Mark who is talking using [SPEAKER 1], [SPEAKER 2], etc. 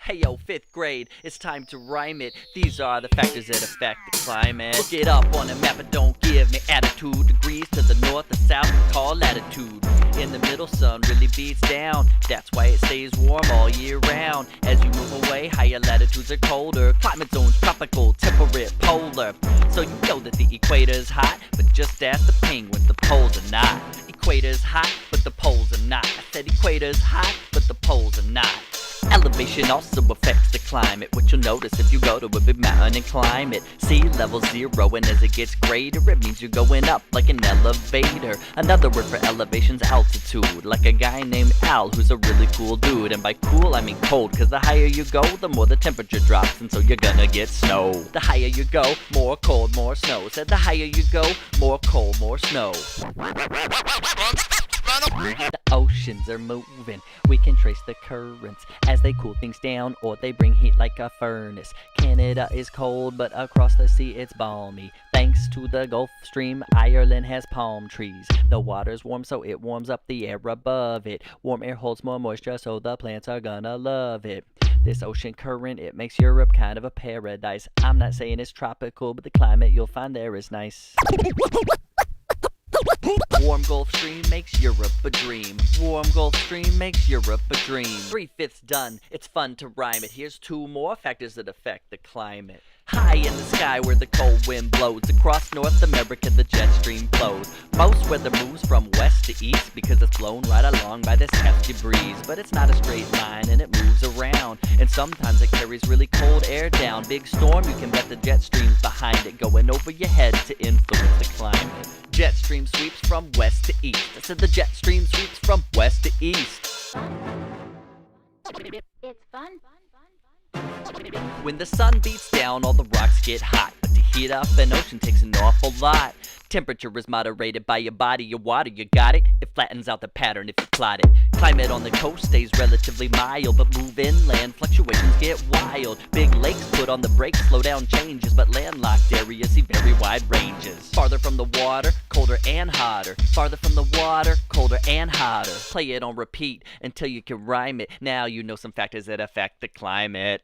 [SPEAKER 1] Hey yo, 5th grade, it's time to rhyme it. These are the factors that affect the climate. Look it up on a map, but don't give me attitude. Degrees to the north, the south, call latitude. In the middle, sun really beats down. That's why it stays warm all year round. As you move away, higher latitudes are colder. Climate zones tropical, temperate, polar. So you know that the equator's hot, but just ask the penguins, the poles are not. Equator's hot, but the poles are not. I said equator's hot, but the poles are not. Elevation also affects the climate, which you'll notice if you go to a big mountain and climb it. Sea level 0, and as it gets greater, it means you're going up like an elevator. Another word for elevation's altitude, like a guy named Al who's a really cool dude. And by cool I mean cold, cause the higher you go, the more the temperature drops, and so you're gonna get snow. The higher you go, more cold, more snow. Said the higher you go, more cold, more snow. The oceans are moving, we can trace the currents as they cool things down or they bring heat like a furnace. Canada is cold, but across the sea it's balmy. Thanks to the Gulf Stream, Ireland has palm trees. The water's warm, so it warms up the air above it. Warm air holds more moisture, so the plants are gonna love it. This ocean current, it makes Europe kind of a paradise. I'm not saying it's tropical, but the climate you'll find there is nice. Warm Gulf Stream makes Europe a dream. Warm Gulf Stream makes Europe a dream. 3/5 done, it's fun to rhyme it. Here's 2 more factors that affect the climate. High in the sky where the cold wind blows. Across North America the jet stream flows. Most weather moves from west to east because it's blown right along by this hefty breeze. But it's not a straight line and it moves around, and sometimes it carries really cold air down. Big storm, you can bet the jet stream's behind it, going over your head to influence the climate. Jet stream sweeps from west to east. I said the jet stream sweeps from west to east.
[SPEAKER 2] It's fun.
[SPEAKER 1] When the sun beats down, all the rocks get hot. But to heat up an ocean takes an awful lot. Temperature is moderated by your body, your water, you got it? It flattens out the pattern if you plot it. Climate on the coast stays relatively mild, but move inland, fluctuations get wild. Big lakes put on the brakes, slow down changes, but landlocked areas see very wide ranges. Farther from the water, colder and hotter. Farther from the water, colder and hotter. Play it on repeat until you can rhyme it. Now you know some factors that affect the climate.